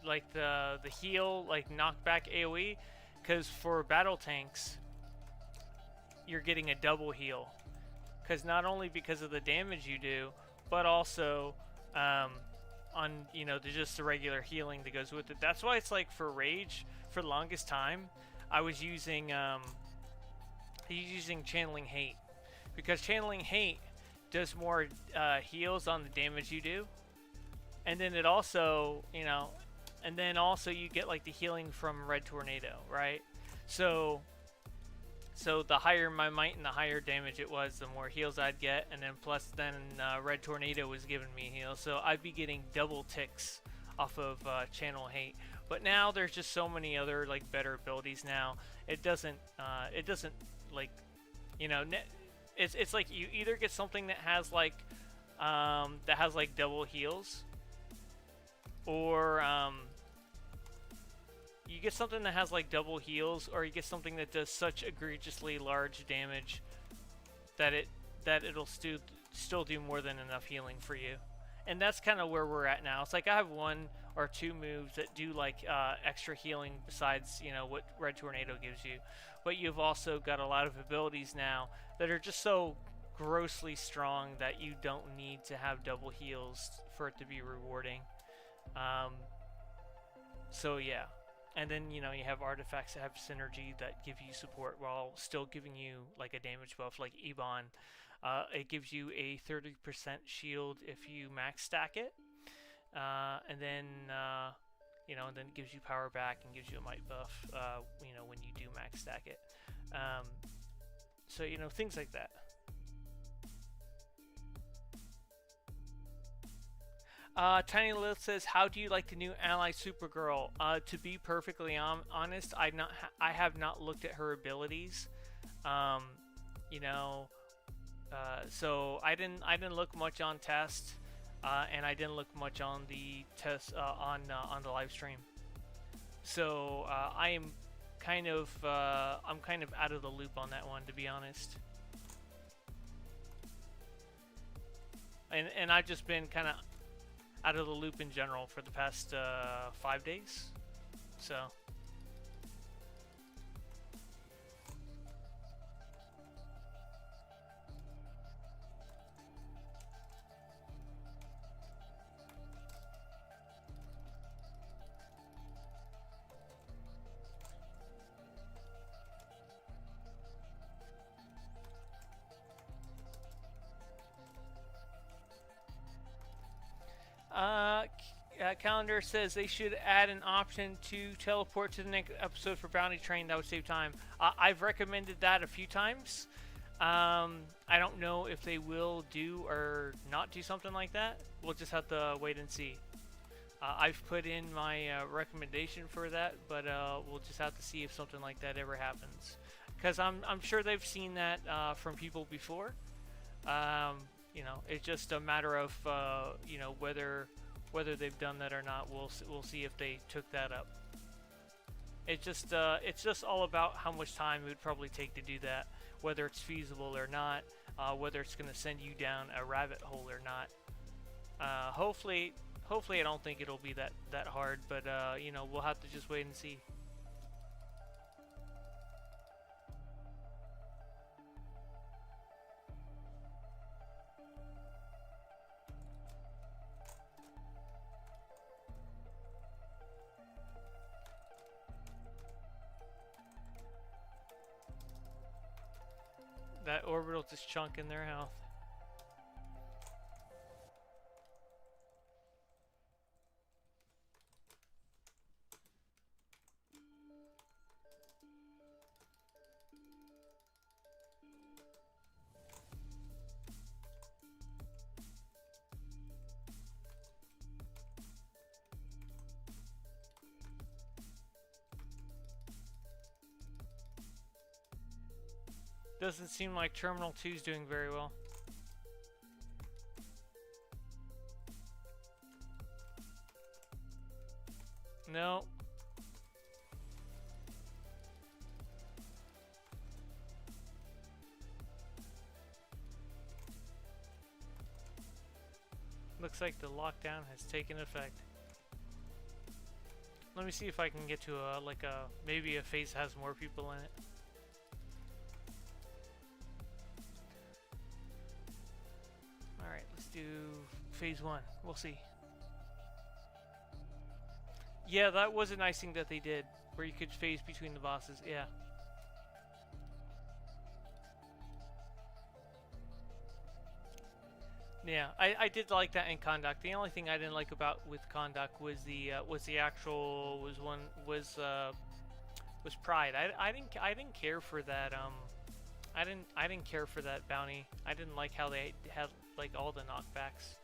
like the heal, like knockback AoE, because for battle tanks, you're getting a double heal. Because not only because of the damage you do, but also on, you know, just the regular healing that goes with it. That's why it's like for Rage, for the longest time, I was using Channeling Hate. Because Channeling Hate does more heals on the damage you do. And then it also, you know, and then also you get like the healing from Red Tornado, right? So the higher my might and the higher damage it was, the more heals I'd get. And then plus then Red Tornado was giving me heals. So I'd be getting double ticks off of Channel Hate. But now there's just so many other like better abilities now. It doesn't like, you know, it's like you either get something that has like double heals, or you get something that has like double heals, or you get something that does such egregiously large damage that it'll still do more than enough healing for you. And that's kind of where we're at now. It's like I have 1 or 2 moves that do like extra healing besides, you know, what Red Tornado gives you. But you've also got a lot of abilities now that are just so grossly strong that you don't need to have double heals for it to be rewarding. So yeah. And then, you know, you have artifacts that have synergy that give you support while still giving you like a damage buff, like Ebon. It gives you a 30% shield if you max stack it. And then, you know, and then it gives you power back and gives you a might buff, you know, when you do max stack it. So, you know, things like that. Tiny Lilith says, "How do you like the new ally Supergirl?" To be perfectly honest, I have not looked at her abilities. You know, so I didn't look much on test. and I didn't look much on the test on the live stream. So I'm kind of out of the loop on that one, to be honest. And I've just been kind of out of the loop in general for the past 5 days. So. Calendar says they should add an option to teleport to the next episode for Bounty Train. That would save time. I've recommended that a few times. I don't know if they will do or not do something like that. We'll just have to wait and see. I've put in my recommendation for that, but we'll just have to see if something like that ever happens. Because I'm sure they've seen that from people before. You know, it's just a matter of you know, whether they've done that or not. We'll see if they took that up. It's just all about how much time it would probably take to do that, whether it's feasible or not, whether it's going to send you down a rabbit hole or not. Hopefully I don't think it'll be that hard, but you know, we'll have to just wait and see. That orbital just chunking their health. Doesn't seem like Terminal 2 is doing very well. No. Looks like the lockdown has taken effect. Let me see if I can get to maybe a phase has more people in it. Alright, let's do phase 1. We'll see. Yeah, that was a nice thing that they did, where you could phase between the bosses, yeah. Yeah, I did like that in Conduct. The only thing I didn't like about with Conduct was the Pride. I didn't care for that I didn't care for that bounty. I didn't like how they had like all the knockbacks.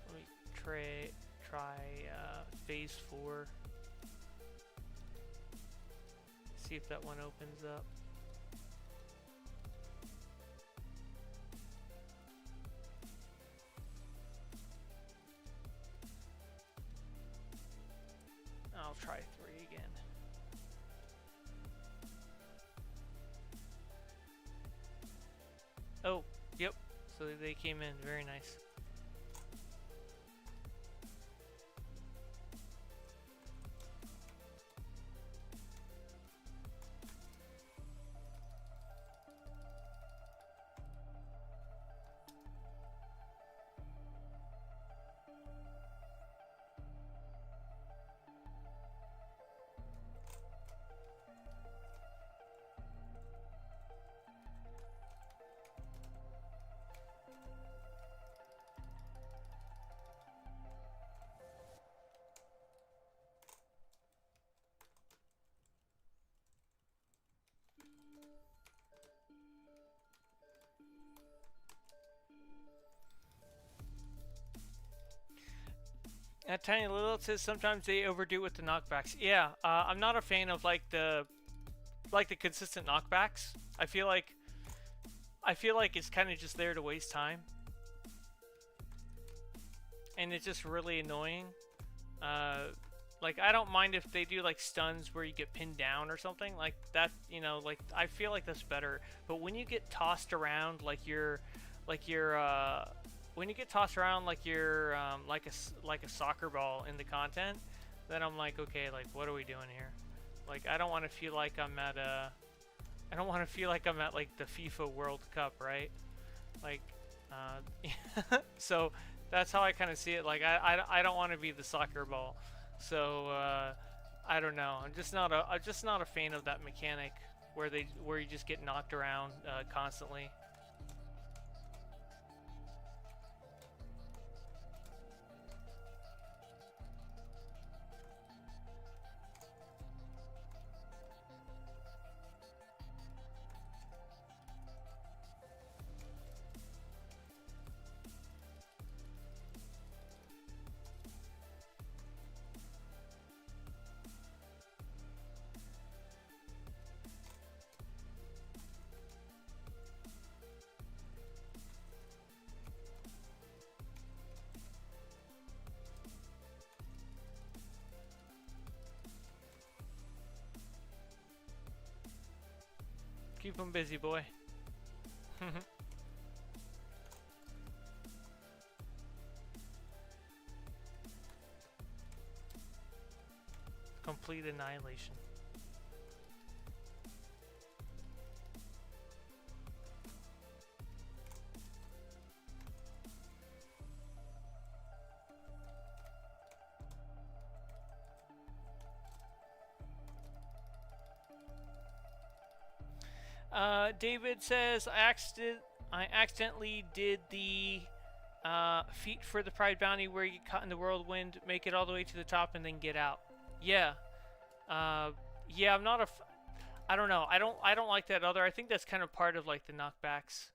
Let me try phase 4. See if that one opens up. I'll try 3 again. Oh, yep. So they came in. Very nice. Tiny Little says sometimes they overdo with the knockbacks. Yeah, I'm not a fan of like the consistent knockbacks. I feel like I feel like it's kind of just there to waste time. And it's just really annoying. Like, I don't mind if they do, like, stuns where you get pinned down or something. Like, that, you know, like, I feel like that's better. But when you get tossed around like when you get tossed around like you're, like a soccer ball in the content, then I'm like, okay, like, what are we doing here? Like, I don't want to feel like I'm at, like, the FIFA World Cup, right? Like, so that's how I kind of see it. Like, I don't want to be the soccer ball. So I don't know. I'm just not a fan of that mechanic where you just get knocked around constantly. Keep him busy, boy. Complete annihilation. David says, I accidentally did the feat for the Pride Bounty where you get caught in the whirlwind, make it all the way to the top, and then get out. Yeah. Yeah, I'm not I don't know. I don't like that other. I think that's kind of part of, like, the knockbacks.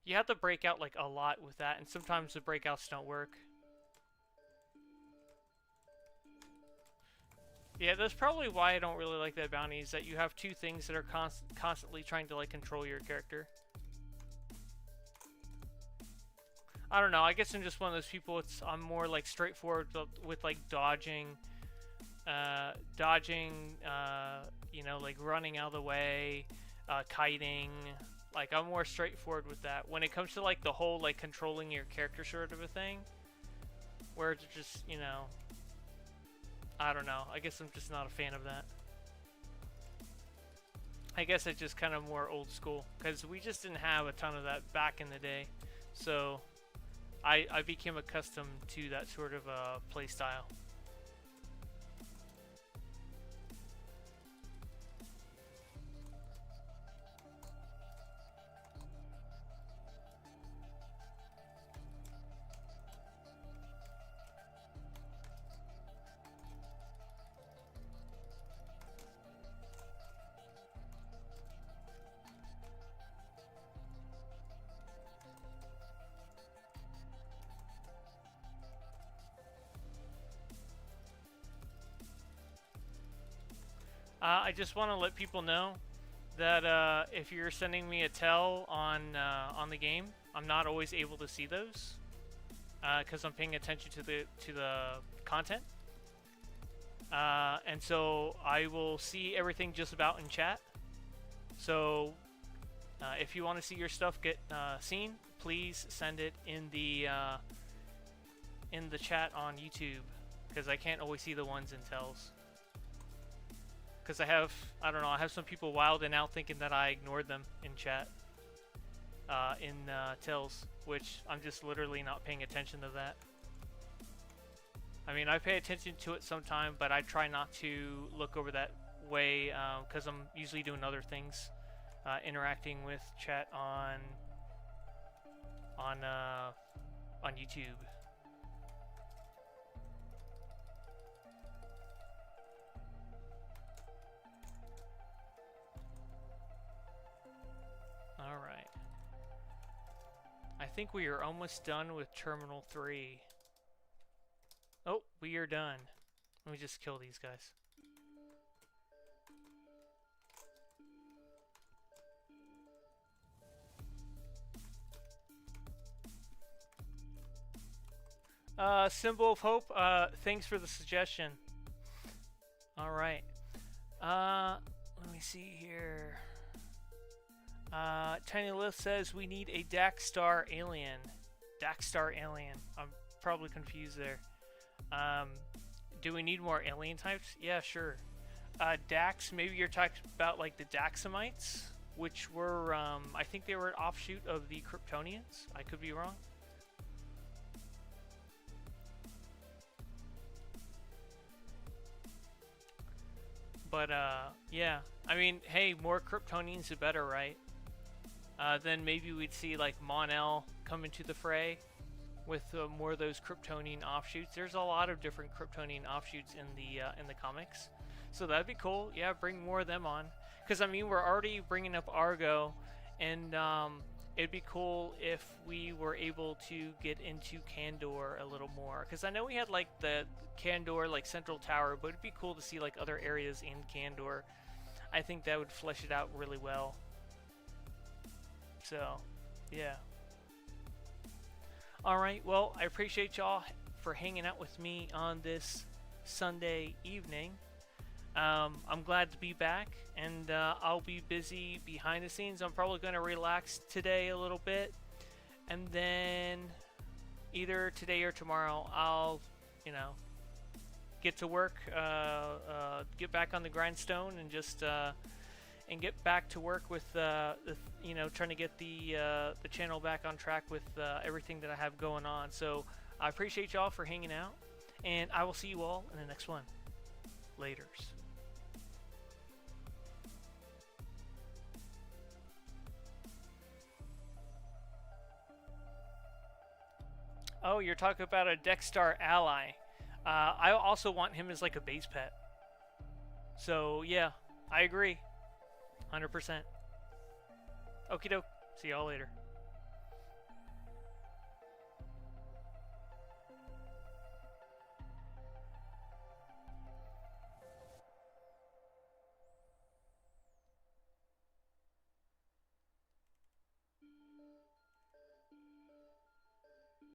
You have to break out, like, a lot with that, and sometimes the breakouts don't work. Yeah, that's probably why I don't really like that bounty, is that you have two things that are constantly trying to, like, control your character. I don't know, I guess I'm just one of those people, I'm more, like, straightforward with like, dodging, you know, like, running out of the way, kiting. Like, I'm more straightforward with that. When it comes to, like, the whole, like, controlling your character sort of a thing, where it's just, you know, I don't know. I guess I'm just not a fan of that. I guess it's just kind of more old school, because we just didn't have a ton of that back in the day. So I became accustomed to that sort of play style. I just want to let people know that if you're sending me a tell on the game, I'm not always able to see those because I'm paying attention to the content, and so I will see everything just about in chat. So if you want to see your stuff get seen, please send it in the chat on YouTube, because I can't always see the ones in tells. Because I don't know, I have some people wilding out thinking that I ignored them in chat, in tells, which I'm just literally not paying attention to that. I mean, I pay attention to it sometime, but I try not to look over that way, because I'm usually doing other things, interacting with chat on YouTube. Alright. I think we are almost done with Terminal 3. Oh, we are done. Let me just kill these guys. Symbol of Hope, thanks for the suggestion. Alright. Let me see here. Tiny Lith says we need a Dex-Starr alien. Dex-Starr alien. I'm probably confused there. Do we need more alien types? Yeah, sure. Dax, maybe you're talking about like the Daxamites, which were, I think they were an offshoot of the Kryptonians. I could be wrong. But, yeah. I mean, hey, more Kryptonians the better, right? Then maybe we'd see, like, Mon-El come into the fray with more of those Kryptonian offshoots. There's a lot of different Kryptonian offshoots in the comics. So that'd be cool. Yeah, bring more of them on. Because, I mean, we're already bringing up Argo, and it'd be cool if we were able to get into Kandor a little more. Because I know we had, like, the Kandor, like, Central Tower, but it'd be cool to see, like, other areas in Kandor. I think that would flesh it out really well. So, yeah. Alright, well, I appreciate y'all for hanging out with me on this Sunday evening. I'm glad to be back, and I'll be busy behind the scenes. I'm probably going to relax today a little bit, and then either today or tomorrow I'll, you know, get to work, get back on the grindstone, and just and get back to work with you know, trying to get the channel back on track with everything that I have going on. So I appreciate y'all for hanging out, and I will see you all in the next one. Laters. Oh, you're talking about a Dex-Starr ally. I also want him as like a base pet. So yeah, I agree. 100%. Okie doke. See y'all later.